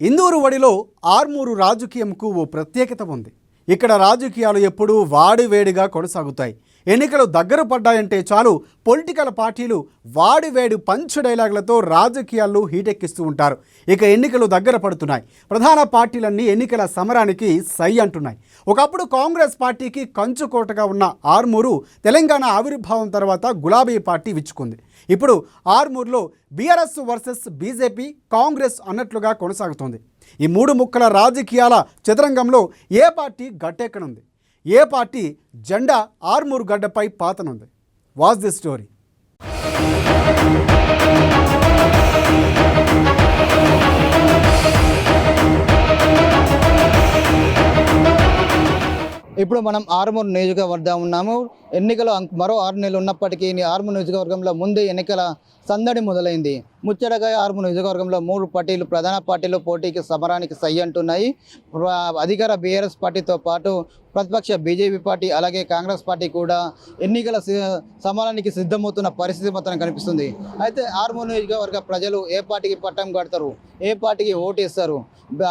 ఇందూరు వడిలో ఆర్మూరు రాజకీయంకు ఓ ప్రత్యేకత ఉంది. ఇక్కడ రాజకీయాలు ఎప్పుడూ వాడివేడిగా కొనసాగుతాయి. ఎన్నికలు దగ్గర పడ్డాయంటే చాలు పొలిటికల్ పార్టీలు వాడివేడి పంచ్ డైలాగులతో రాజకీయాలను హీటెక్కిస్తూ ఉంటారు. ఇక ఎన్నికలు దగ్గర పడుతున్నాయి. ప్రధాన పార్టీలన్నీ ఎన్నికల సమరానికి సై అంటున్నాయి. ఒకప్పుడు కాంగ్రెస్ పార్టీకి కంచుకోటగా ఉన్న ఆర్మూరు తెలంగాణ ఆవిర్భావం తర్వాత గులాబీ పార్టీ విచ్చుకుంది. ఇప్పుడు ఆర్మూరులో బీఆర్ఎస్ వర్సెస్ బీజేపీ కాంగ్రెస్ అన్నట్లుగా కొనసాగుతోంది. ఈ మూడు ముక్కల రాజకీయాల చదరంగంలో ఏ పార్టీ గట్టెక్కనుంది, ఏ పార్టీ జెండా ఆర్మూరు గడ్డపై పాతనుంది? Watch the story. ఇప్పుడు మనం ఆర్మూరు నియోజకవర్గం ఉన్నాము. ఎన్నికలు మరో 6 నెలలు ఉన్నప్పటికీ ఆర్మూరు నియోజకవర్గంలో ముందే ఎన్నికల సందడి మొదలైంది. ముచ్చటగా ఆర్మూరు నియోజకవర్గంలో 3 పార్టీలు ప్రధాన పార్టీలు పోటీకి సమరానికి సై అంటున్నాయి. అధికార బీఆర్ఎస్ పార్టీతో పాటు ప్రతిపక్ష బీజేపీ పార్టీ అలాగే కాంగ్రెస్ పార్టీ కూడా ఎన్నికల సమరానికి సిద్ధమవుతున్న పరిస్థితి మాత్రం కనిపిస్తుంది. అయితే ఆర్మూరు నియోజకవర్గ ప్రజలు ఏ పార్టీకి పట్టం కడతారు, ఏ పార్టీకి ఓటేస్తారు,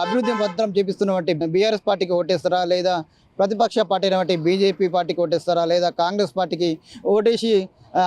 అభివృద్ధి పత్రం చూపిస్తున్నటువంటి బీఆర్ఎస్ పార్టీకి ఓటేస్తారా, లేదా ప్రతిపక్ష పార్టీ అయినటువంటి బీజేపీ పార్టీకి ఓటేస్తారా, లేదా కాంగ్రెస్ పార్టీకి ఓటేసి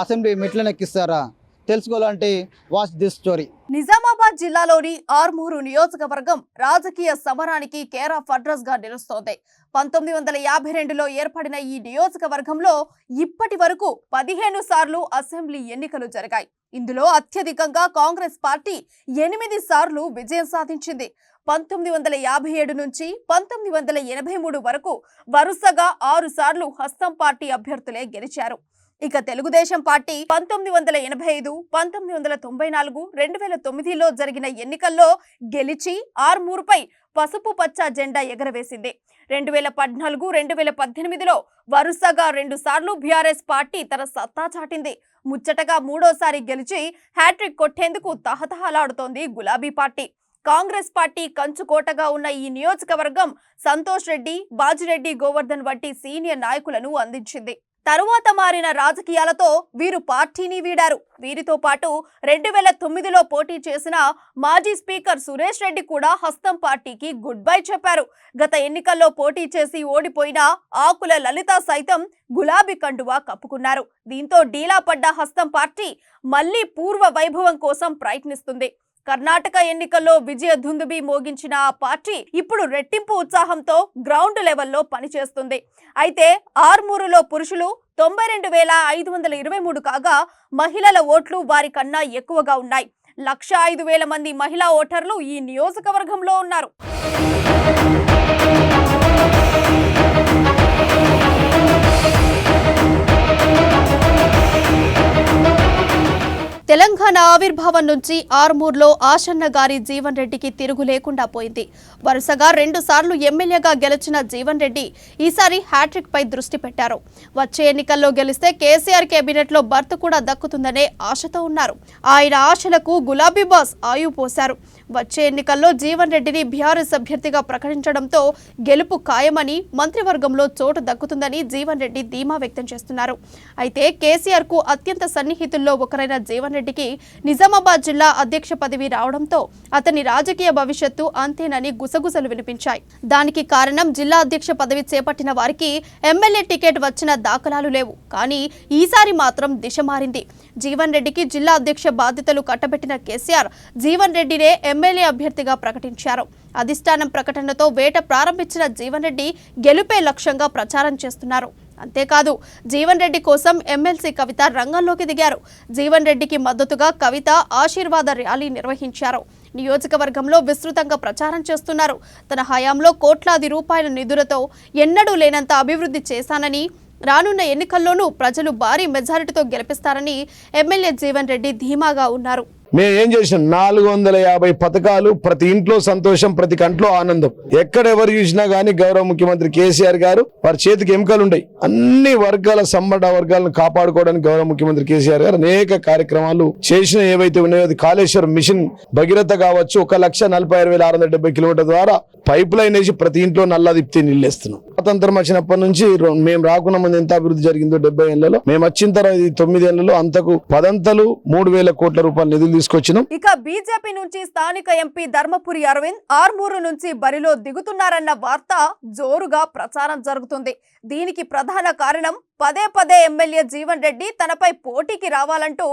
అసెంబ్లీ మెట్లనెక్కిస్తారా? తెలుసుకోవాలంటే వాచ్ దిస్ స్టోరీ. నిజామాబాద్ జిల్లాలోని ఆర్మూరు నియోజకవర్గం రాజకీయ సమరానికి కేర్ ఆఫ్ అడ్రస్ గా నిలుస్తోంది. 1952లో ఏర్పడిన ఈ నియోజకవర్గంలో ఇప్పటి వరకు 15 సార్లు అసెంబ్లీ ఎన్నికలు జరిగాయి. ఇందులో అత్యధికంగా కాంగ్రెస్ పార్టీ 8 సార్లు విజయం సాధించింది. 1957 నుంచి 1983 వరకు వరుసగా 6 సార్లు హస్తం పార్టీ అభ్యర్థులే గెలిచారు. ఇక తెలుగుదేశం పార్టీ 1985, 1994, 2009లో జరిగిన ఎన్నికల్లో గెలిచి ఆర్మూరుపై పసుపు పచ్చ జెండా ఎగరవేసింది. 2014, 2018లో వరుసగా 2 సార్లు బీఆర్ఎస్ పార్టీ తన సత్తా చాటింది. ముచ్చటగా 3వసారి గెలిచి హ్యాట్రిక్ కొట్టేందుకు తహతహలాడుతోంది గులాబీ పార్టీ. కాంగ్రెస్ పార్టీ కంచుకోటగా ఉన్న ఈ నియోజకవర్గం సంతోష్ రెడ్డి, బాజిరెడ్డి గోవర్ధన్ వంటి సీనియర్ నాయకులను అందించింది. తరువాత మారిన రాజకీయాలతో వీరు పార్టీని వీడారు. వీరితో పాటు 2009లో పోటీ చేసిన మాజీ స్పీకర్ సురేష్ రెడ్డి కూడా హస్తం పార్టీకి గుడ్ బై చెప్పారు. గత ఎన్నికల్లో పోటీ చేసి ఓడిపోయిన ఆకుల లలిత సైతం గులాబీ కండువా కప్పుకున్నారు. దీంతో డీలా పడ్డ హస్తం పార్టీ మళ్లీ పూర్వ వైభవం కోసం ప్రయత్నిస్తుంది. కర్ణాటక ఎన్నికల్లో విజయ దుందుబి మోగించిన ఆ పార్టీ ఇప్పుడు రెట్టింపు ఉత్సాహంతో గ్రౌండ్ లెవెల్లో పనిచేస్తుంది. అయితే ఆర్మూరులో పురుషులు 92,523 కాగా మహిళల ఓట్లు వారి కన్నా ఎక్కువగా ఉన్నాయి. 105,000 మంది మహిళా ఓటర్లు ఈ నియోజకవర్గంలో ఉన్నారు. తెలంగాణ ఆవిర్భావం నుంచి ఆర్మూర్లో ఆశన్న గారి జీవన్ రెడ్డికి తిరుగు లేకుండా పోయింది. వరుసగా 2 సార్లు ఎమ్మెల్యేగా గెలిచిన జీవన్ రెడ్డి ఈసారి హ్యాట్రిక్ పై దృష్టి పెట్టారు. వచ్చే ఎన్నికల్లో గెలిస్తే కేసీఆర్ కేబినెట్ లో బర్త్ కూడా దక్కుతుందనే ఆశతో ఉన్నారు. ఆయన ఆశలకు గులాబీ బాస్ ఆయువు పోశారు. వచ్చే ఎన్నికల్లో జీవన్ రెడ్డిని బీఆర్ఎస్ అభ్యర్థిగా ప్రకటించడంతో గెలుపు ఖాయమని, మంత్రివర్గంలో చోటు దక్కుతుందని జీవన్ రెడ్డి ధీమా వ్యక్తం చేస్తున్నారు. అయితే కేసీఆర్ కు అత్యంత సన్నిహితుల్లో ఒకరైన జీవన్ రెడ్డికి నిజామాబాద్ జిల్లా అధ్యక్ష పదవి రావడంతో అతని రాజకీయ భవిష్యత్తు అంతేనని గుసగుసలు వినిపించాయి. దానికి కారణం జిల్లా అధ్యక్ష పదవి చేపట్టిన వారికి ఎమ్మెల్యే టికెట్ వచ్చిన దాఖలాలు లేవు. కానీ ఈసారి మాత్రం దిశ మారింది. జీవన్ రెడ్డికి జిల్లా అధ్యక్ష బాధ్యతలు కట్టబెట్టిన కేసీఆర్ జీవన్ రెడ్డినే ఎమ్మెల్యే అభ్యర్థిగా ప్రకటించారు. అధిష్టానం ప్రకటనతో వేట ప్రారంభించిన జీవన్ రెడ్డి గెలుపే లక్ష్యంగా ప్రచారం చేస్తున్నారు. అంతేకాదు జీవన్ రెడ్డి కోసం ఎమ్మెల్సీ కవిత రంగంలోకి దిగారు. జీవన్ రెడ్డికి మద్దతుగా కవిత ఆశీర్వాద ర్యాలీ నిర్వహించారు. నియోజకవర్గంలో విస్తృతంగా ప్రచారం చేస్తున్నారు. తన హయాంలో కోట్లాది రూపాయల నిధులతో ఎన్నడూ లేనంత అభివృద్ధి చేశానని, రానున్న ఎన్నికల్లోనూ ప్రజలు భారీ మెజారిటీతో గెలిపిస్తారని ఎమ్మెల్యే జీవన్ రెడ్డి ధీమాగా ఉన్నారు. మేము ఏం చేసాం, 450 పథకాలు, ప్రతి ఇంట్లో సంతోషం, ప్రతి కంట్లో ఆనందం. ఎక్కడెవరు చూసినా గానీ గౌరవ ముఖ్యమంత్రి కేసీఆర్ గారు వారి చేతికి ఎముకలు ఉన్నాయి. అన్ని వర్గాల సంబడ వర్గాలను కాపాడుకోవడానికి గౌరవ ముఖ్యమంత్రి కేసీఆర్ గారు అనేక కార్యక్రమాలు చేసిన ఏవైతే ఉన్నాయో, అది కాళేశ్వరం మిషన్ భగీరథ కావచ్చు, 1,46,670 కిలోమీటర్ల ద్వారా పైప్ లైన్ వేసి ప్రతి ఇంట్లో నల్లా తిప్పితే నీళ్ళేస్తున్నాం. స్వాతంత్రం వచ్చినప్పటి నుంచి మేము రాకున్న ముందు ఎంత అభివృద్ధి జరిగిందో 70 ఏళ్లలో, మేము వచ్చిన తర్వాత 9 ఏళ్లలో అంతకు 10 3,000 కోట్ల రూపాయలు నిధులు తీసుకొచ్చినాం. ఇక బీజేపీ నుంచి స్థానిక ఎంపీ ధర్మపురి అరవింద్ ఆర్మూరు నుంచి బరిలో దిగుతున్నారన్న వార్త జోరుగా ప్రచారం జరుగుతుంది. దీనికి ప్రధాన కారణం పదే ఎమ్మెల్యే జీవన్ రెడ్డి తనపై పోటీకి రావాలంటూ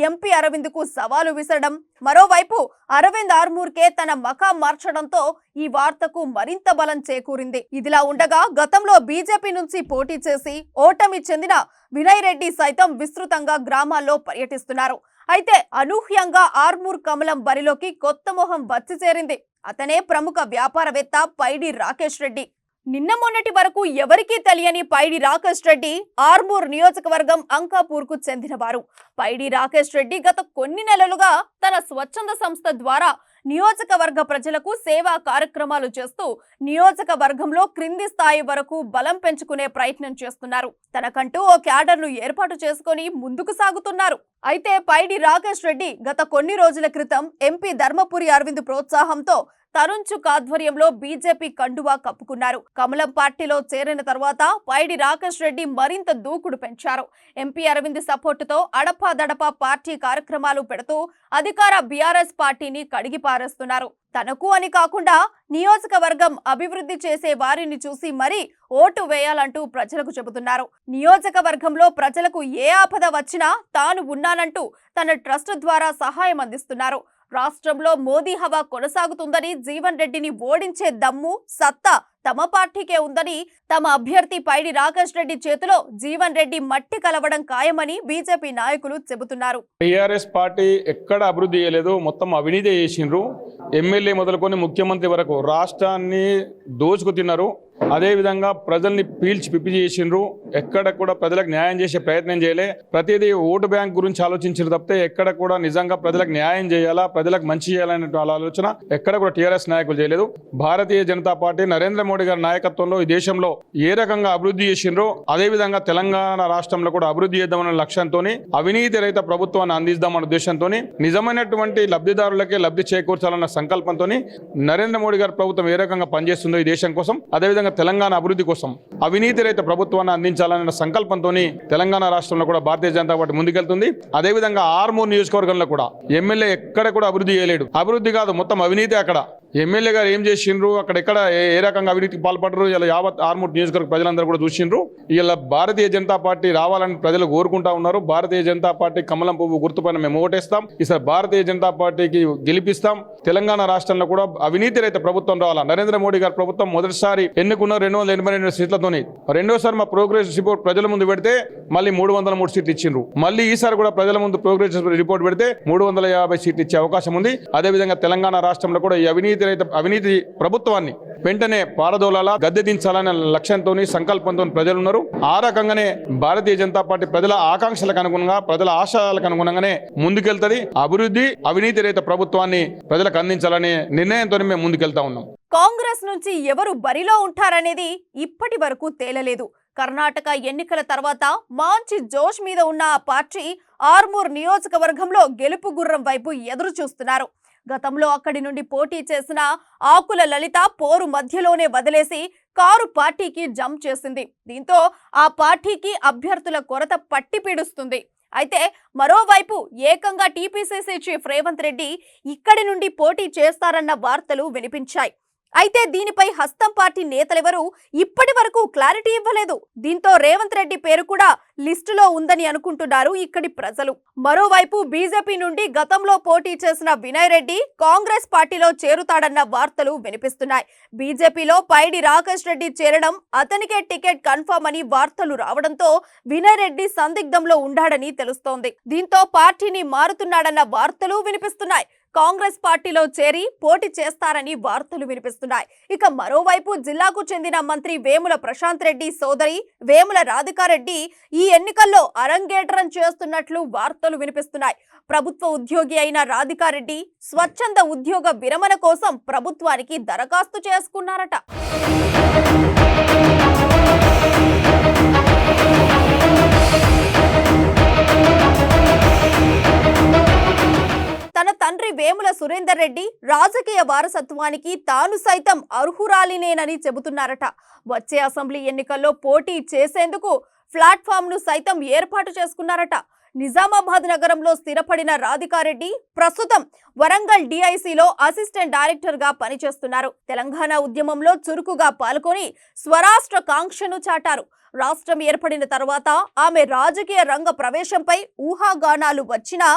ఎంపీ అరవింద్కు సవాలు విసరడం, మరోవైపు అరవింద్ ఆర్మూర్కే తన మకాం మార్చడంతో ఈ వార్తకు మరింత బలం చేకూరింది. ఇదిలా ఉండగా గతంలో బీజేపీ నుంచి పోటీ చేసి ఓటమి చెందిన వినయ్ రెడ్డి సైతం విస్తృతంగా గ్రామాల్లో పర్యటిస్తున్నారు. అయితే అనూహ్యంగా ఆర్మూర్ కమలం బరిలోకి కొత్త మొహం వచ్చి చేరింది. అతనే ప్రముఖ వ్యాపారవేత్త పైడి రాకేష్ రెడ్డి. నిన్న మొన్నటి వరకు ఎవరికీ తెలియని పైడి రాకేష్ రెడ్డి ఆర్మూర్ నియోజకవర్గం అంకాపూర్కు చెందినవారు. పైడి రాకేష్ రెడ్డి గత కొన్ని నెలలుగా తన స్వచ్ఛంద సంస్థ ద్వారా నియోజకవర్గ ప్రజలకు సేవా కార్యక్రమాలు చేస్తూ నియోజకవర్గంలో క్రింది స్థాయి వరకు బలం పెంచుకునే ప్రయత్నం చేస్తున్నారు. తనకంటూ ఓ క్యాడర్ను ఏర్పాటు చేసుకుని ముందుకు సాగుతున్నారు. అయితే పైడి రాకేష్ రెడ్డి గత కొన్ని రోజుల క్రితం ఎంపీ ధర్మపురి అరవింద్ ప్రోత్సాహంతో తరుణ్ చుక్ ఆధ్వర్యంలో బీజేపీ కండువా కప్పుకున్నారు. కమలం పార్టీలో చేరిన తర్వాత పైడి రాకేష్ రెడ్డి మరింత దూకుడు పెంచారు. ఎంపీ అరవింద్ సపోర్టుతో అడపాదడపా పార్టీ కార్యక్రమాలు పెడుతూ అధికార బీఆర్ఎస్ పార్టీని కడిగి పారేస్తున్నారు. తనకు అని కాకుండా నియోజకవర్గం అభివృద్ధి చేసే వారిని చూసి మరీ ఓటు వేయాలంటూ ప్రజలకు చెబుతున్నారు. నియోజకవర్గంలో ప్రజలకు ఏ ఆపద వచ్చినా తాను ఉన్నానంటూ తన ట్రస్ట్ ద్వారా సహాయం అందిస్తున్నారు. రాష్ట్రంలో మోదీ హవా కొనసాగుతుందని, జీవన్ రెడ్డిని ఓడించే దమ్ము సత్తా తమ పార్టీకే ఉందని, తమ అభ్యర్థి పైడి రాకేష్ రెడ్డి చేతిలో జీవన్ రెడ్డి మట్టి కలవడం ఖాయమని బీజేపీ నాయకులు చెబుతున్నారు. టీఆర్ఎస్ పార్టీ ఎక్కడ అభివృద్ధి చేయలేదు, మొత్తం అవినీతి చేసిండ్రు. ఎమ్మెల్యే మొదలుకొని ముఖ్యమంత్రి వరకు రాష్ట్రాన్ని దోచుకు తిన్నారు. అదేవిధంగా ప్రజల్ని పీల్చి పిప్పి చేసిండ్రు. ఎక్కడ కూడా ప్రజలకు న్యాయం చేసే ప్రయత్నం చేయలే. ప్రతిదీ ఓటు బ్యాంక్ గురించి ఆలోచించారు తప్పితే ఎక్కడ కూడా నిజంగా ప్రజలకు న్యాయం చేయాలా, ప్రజలకు మంచి చేయాలనే ఆలోచన ఎక్కడ కూడా టీఆర్ఎస్ నాయకులు చేయలేదు. భారతీయ జనతా పార్టీ నరేంద్ర మోడీ గారి నాయకత్వంలో ఈ దేశంలో ఏ రకంగా అభివృద్ధి చేసిండ్రో అదేవిధంగా తెలంగాణ రాష్ట్రంలో కూడా అభివృద్ధి చేద్దామనే లక్ష్యంతో, అవినీతి రహిత ప్రభుత్వాన్ని అందిద్దామనే ఉద్దేశంతో, నిజమైనటువంటి లబ్ధిదారులకే లబ్ధి చేకూర్చాలన్న సంకల్పంతో నరేంద్ర మోడీ గారి ప్రభుత్వం ఏ రకంగా పనిచేస్తుందో ఈ దేశం కోసం, అదేవిధంగా తెలంగాణ అభివృద్ధి కోసం అవినీతి రహిత ప్రభుత్వాన్ని అందించాలన్న సంకల్పంతో తెలంగాణ రాష్ట్రంలో కూడా భారతీయ జనతా పార్టీ ముందుకెళ్తుంది. అదేవిధంగా ఆర్మూర్ నియోజకవర్గంలో కూడా ఎమ్మెల్యే ఎక్కడ కూడా అభివృద్ధి చేయలేడు. అభివృద్ధి కాదు, మొత్తం అవినీతి. అక్కడ ఎమ్మెల్యే గారు ఏం చేసిండ్రు, అక్కడెక్కడ ఏ రకంగా అవినీతికి పాల్పడరు, ఇలా యావత్ ఆర్మూర్ నియోజకవర్గ ప్రజలందరూ కూడా చూసిండ్రు. ఇలా భారతీయ జనతా పార్టీ రావాలని ప్రజలు కోరుకుంటా ఉన్నారు. భారతీయ జనతా పార్టీ కమలం పువ్వు గుర్తుపైన మేము ఓటేస్తాం. ఈసారి భారతీయ జనతా పార్టీకి గెలిపిస్తాం. తెలంగాణ రాష్ట్రంలో కూడా అవినీతి రహిత ప్రభుత్వం రావాలా. నరేంద్ర మోడీ గారి ప్రభుత్వం మొదటిసారి ఎన్నుకున్న 282 సీట్లతోని, రెండోసారి మా ప్రోగ్రెస్ రిపోర్ట్ ప్రజల ముందు పెడితే మళ్ళీ 303 సీట్లు ఇచ్చిండ్రు. మళ్ళీ ఈసారి కూడా ప్రజల ముందు ప్రోగ్రెస్ రిపోర్ట్ పెడితే 350 సీట్లు ఇచ్చే అవకాశం ఉంది. అదేవిధంగా తెలంగాణ రాష్ట్రంలో కూడా ఈ అవినీతి ప్రభుత్వాన్ని వెంటనే పారదోలాలా, గద్దె దించాలనే లక్ష్యంతో, సంకల్పంతో ప్రజలు ఉన్నారు. ఆ రకంగానే భారతీయ జనతా పార్టీ ప్రజల ఆకాంక్షలకు అనుగుణంగా, ప్రజల ఆశయాలకు అనుగుణంగానే ముందుకెళ్తుంది. అభివృద్ధి, అవినీతి రహిత ప్రభుత్వాన్ని ప్రజలకు అందించాలనే నిర్ణయంతో మేము ముందుకెళ్తా ఉన్నాం. కాంగ్రెస్ నుంచి ఎవరు బరిలో ఉంటారనేది ఇప్పటి వరకు తేలలేదు. కర్ణాటక ఎన్నికల తర్వాత మంచి జోష్ మీద ఉన్న ఆ పార్టీ ఆర్మూర్ నియోజకవర్గంలో గెలుపు గుర్రం వైపు ఎదురు చూస్తున్నారు. గతంలో అక్కడి నుండి పోటీ చేసిన ఆకుల లలిత పోరు మధ్యలోనే వదిలేసి కారు పార్టీకి జంప్ చేసింది. దీంతో ఆ పార్టీకి అభ్యర్థుల కొరత పట్టి పీడుస్తుంది. అయితే మరోవైపు ఏకంగా టీపీసీసీ చీఫ్ రేవంత్ రెడ్డి ఇక్కడి నుండి పోటీ చేస్తారన్న వార్తలు వినిపించాయి. అయితే దీనిపై హస్తం పార్టీ నేతలెవరూ ఇప్పటి వరకు క్లారిటీ ఇవ్వలేదు. దీంతో రేవంత్ రెడ్డి పేరు కూడా లిస్టులో ఉందని అనుకుంటున్నారు ఇక్కడి ప్రజలు. మరోవైపు బీజేపీ నుండి గతంలో పోటీ చేసిన వినయ్ రెడ్డి కాంగ్రెస్ పార్టీలో చేరుతాడన్న వార్తలు వినిపిస్తున్నాయి. బీజేపీలో పైడి రాకేష్ రెడ్డి చేరడం, అతనికే టికెట్ కన్ఫర్మ్ అని వార్తలు రావడంతో వినయ్ రెడ్డి సందిగ్ధంలో ఉండాడని తెలుస్తోంది. దీంతో పార్టీని మారుతున్నాడన్న వార్తలు వినిపిస్తున్నాయి. కాంగ్రెస్ పార్టీలో చేరి పోటీ చేస్తారని వార్తలు వినిపిస్తున్నాయి. ఇక మరోవైపు జిల్లాకు చెందిన మంత్రి వేముల ప్రశాంత్ రెడ్డి సోదరి వేముల రాధికారెడ్డి ఈ ఎన్నికల్లో అరంగేట్రం చేస్తున్నట్లు వార్తలు వినిపిస్తున్నాయి. ప్రభుత్వ ఉద్యోగి అయిన రాధికారెడ్డి స్వచ్ఛంద ఉద్యోగ విరమణ కోసం ప్రభుత్వానికి దరఖాస్తు చేసుకున్నారట. తన తండ్రి వేముల సురేందర్ రెడ్డి రాజకీయ వారసత్వానికి తాను సైతం అర్హురాలినేనని చెబుతున్నారట. వచ్చే అసెంబ్లీ ఎన్నికల్లో పోటీ చేసేందుకు ప్లాట్ఫామ్ ను సైతం ఏర్పాటు చేసుకున్నారట. నిజామాబాద్ నగరంలో స్థిరపడిన రాధికారెడ్డి ప్రస్తుతం వరంగల్ డిఐసిలో అసిస్టెంట్ డైరెక్టర్ గా పనిచేస్తున్నారు. తెలంగాణ ఉద్యమంలో చురుకుగా పాల్గొని స్వరాష్ట్ర కాంక్షను చాటారు. రాష్ట్రం ఏర్పడిన తర్వాత ఆమె రాజకీయ రంగ ప్రవేశంపై ఊహాగానాలు వచ్చినా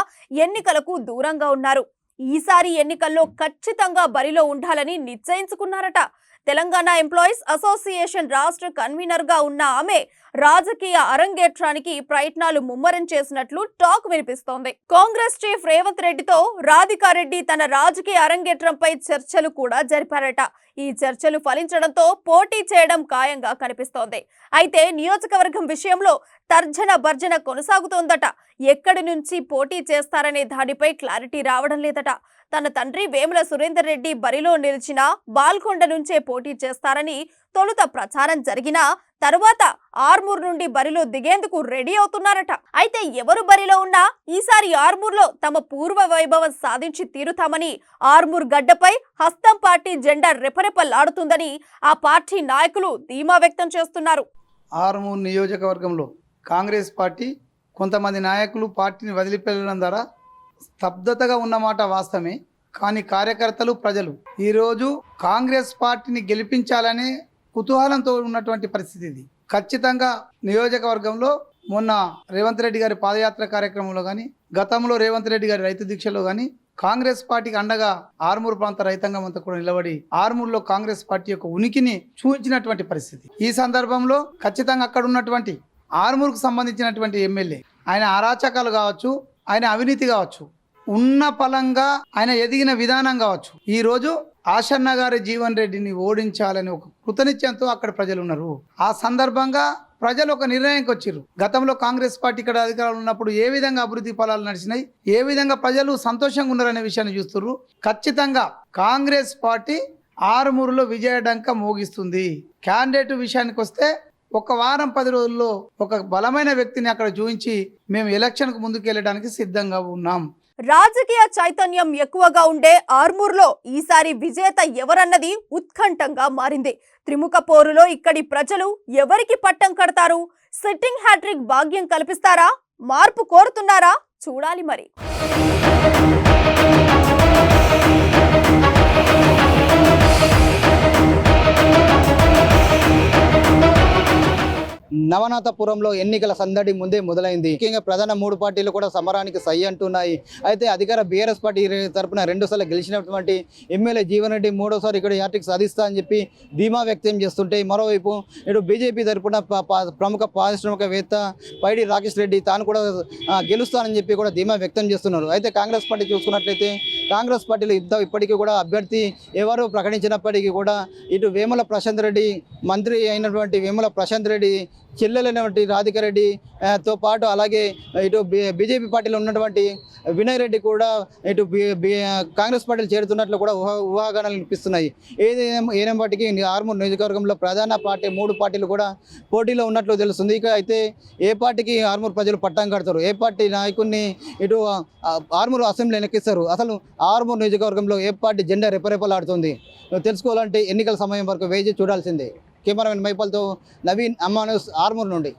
ఎన్నికలకు దూరంగా ఉన్నారు. ఈసారి ఎన్నికల్లో ఖచ్చితంగా బరిలో ఉండాలని నిశ్చయించుకున్నారట. తెలంగాణ ఎంప్లాయీస్ అసోసియేషన్ రాష్ట్ర కన్వీనర్ గా ఉన్న ఆమె రాజకీయ అరంగేట్రానికి ప్రయత్నాలు ముమ్మరం చేసినట్లు టాక్ వినిపిస్తోంది. కాంగ్రెస్ చీఫ్ రేవంత్ రెడ్డితో రాధికారెడ్డి తన రాజకీయ అరంగేట్రంపై చర్చలు కూడా జరిపారట. ఈ చర్చలు ఫలించడంతో పోటీ చేయడం ఖాయంగా కనిపిస్తోంది. అయితే నియోజకవర్గం విషయంలో తర్జన భర్జన కొనసాగుతోందట. ఎక్కడి నుంచి పోటీ చేస్తారనే దానిపై క్లారిటీ రావడం లేదట. తన తండ్రి వేముల సురేందర్ రెడ్డి బరిలో నిలిచిన బాల్కొండ నుంచే పోటీ చేస్తారని తొలుత ప్రచారం జరిగినా తరువాత ఆర్మూర్ నుండి బరిలో దిగేందుకు రెడీ అవుతున్నారట. అయితే ఎవరు బరిలో ఉన్నా ఈసారి ఆర్మూర్లో తమ పూర్వ వైభవం సాధించి తీరుతామని, ఆర్మూర్ గడ్డపై హస్తం పార్టీ జెండా రెపరెపలాడుతుందని ఆ పార్టీ నాయకులు ధీమా వ్యక్తం చేస్తున్నారు. ఆర్మూర్ నియోజకవర్గంలో కాంగ్రెస్ పార్టీ కొంతమంది నాయకులు పార్టీని వదిలిపెట్టడం ద్వారా స్తబ్దతగా ఉన్నమాట వాస్తవమే. కానీ కార్యకర్తలు, ప్రజలు ఈరోజు కాంగ్రెస్ పార్టీని గెలిపించాలనే కుతూహలంతో ఉన్నటువంటి పరిస్థితి ఇది. ఖచ్చితంగా నియోజకవర్గంలో మొన్న రేవంత్ రెడ్డి గారి పాదయాత్ర కార్యక్రమంలో కానీ, గతంలో రేవంత్ రెడ్డి గారి రైతు దీక్షలో కానీ కాంగ్రెస్ పార్టీకి అండగా ఆర్మూర్ ప్రాంత రైతాంగం అంతా కూడా నిలబడి ఆర్మూర్లో కాంగ్రెస్ పార్టీ యొక్క ఉనికిని చూపించినటువంటి పరిస్థితి. ఈ సందర్భంలో ఖచ్చితంగా అక్కడ ఉన్నటువంటి ఆర్మూర్కు సంబంధించినటువంటి ఎమ్మెల్యే ఆయన అరాచకాలు కావచ్చు, ఆయన అవినీతి కావచ్చు, ఉన్న పలంగా ఆయన ఎదిగిన విధానం కావచ్చు, ఈరోజు ఆశన్న గారి జీవన్ రెడ్డిని ఓడించాలని ఒక కృతనిశ్చయంతో అక్కడ ప్రజలు ఉన్నారు. ఆ సందర్భంగా ప్రజలు ఒక నిర్ణయానికి వచ్చారు. గతంలో కాంగ్రెస్ పార్టీ ఇక్కడ అధికారంలో ఉన్నప్పుడు ఏ విధంగా అభివృద్ధి ఫలాలు నడిచినాయి, ఏ విధంగా ప్రజలు సంతోషంగా ఉన్నారనే విషయాన్ని చూస్తున్నారు. ఖచ్చితంగా కాంగ్రెస్ పార్టీ ఆరుమూరులో విజయడంక మోగిస్తుంది. క్యాండిడేట్ విషయానికి వస్తే ఒక వారం 10 రోజుల్లో ఒక బలమైన వ్యక్తిని అక్కడ చూపించి మేము ఎలక్షన్కు ముందుకు వెళ్ళడానికి సిద్ధంగా ఉన్నాం. రాజకీయ చైతన్యం ఎక్కువగా ఉండే ఆర్మూర్లో ఈసారి విజేత ఎవరన్నది ఉత్కంఠంగా మారింది. త్రిముఖ పోరులో ఇక్కడి ప్రజలు ఎవరికి పట్టం కడతారు? సిట్టింగ్ హ్యాట్రిక్ భాగ్యం కల్పిస్తారా? మార్పు కోరుతున్నారా? చూడాలి మరి. నవనాథపురంలో ఎన్నికల సందడి ముందే మొదలైంది. ముఖ్యంగా ప్రధాన 3 పార్టీలు కూడా సమరానికి సై అంటున్నాయి. అయితే అధికార బీఆర్ఎస్ పార్టీ తరపున 2 సార్లు గెలిచినటువంటి ఎమ్మెల్యే జీవన్ రెడ్డి 3వసారి ఇక్కడ హ్యాట్రిక్ సాధిస్తా అని చెప్పి ధీమా వ్యక్తం చేస్తుంటే, మరోవైపు ఇటు బీజేపీ తరపున ప్రముఖ పారిశ్రామికవేత్త పైడి రాకేష్ రెడ్డి తాను కూడా గెలుస్తానని చెప్పి కూడా ధీమా వ్యక్తం చేస్తున్నారు. అయితే కాంగ్రెస్ పార్టీ చూసుకున్నట్లయితే కాంగ్రెస్ పార్టీలో ఇప్పటికీ కూడా అభ్యర్థి ఎవరు ప్రకటించినప్పటికీ కూడా ఇటు వేముల ప్రశాంత్ రెడ్డి, మంత్రి అయినటువంటి వేముల ప్రశాంత్ రెడ్డి చెల్లెలైనటువంటి రాధికారెడ్డి తో పాటు అలాగే ఇటు బీజేపీ పార్టీలో ఉన్నటువంటి వినయ్ రెడ్డి కూడా ఇటు కాంగ్రెస్ పార్టీలు చేరుతున్నట్లు కూడా ఊహాగానాలు వినిపిస్తున్నాయి. ఏదేమైనప్పటికీ ఆర్మూర్ నియోజకవర్గంలో ప్రధాన పార్టీ 3 పార్టీలు కూడా పోటీలో ఉన్నట్లు తెలుస్తుంది. ఇక అయితే ఏ పార్టీకి ఆర్మూర్ ప్రజలు పట్టం కడతారు, ఏ పార్టీ నాయకుడిని ఇటు ఆర్మూర్ అసెంబ్లీ ఎన్నికిస్తారు, అసలు ఆర్మూర్ నియోజకవర్గంలో ఏ పార్టీ జెండా రెపరెపలాడుతుంది తెలుసుకోవాలంటే ఎన్నికల సమయం వరకు వేచి చూడాల్సిందే. కెమెరామెన్ మైపాల్తో నవీన్, అమ్మా న్యూస్, ఆర్మూర్ నుండి.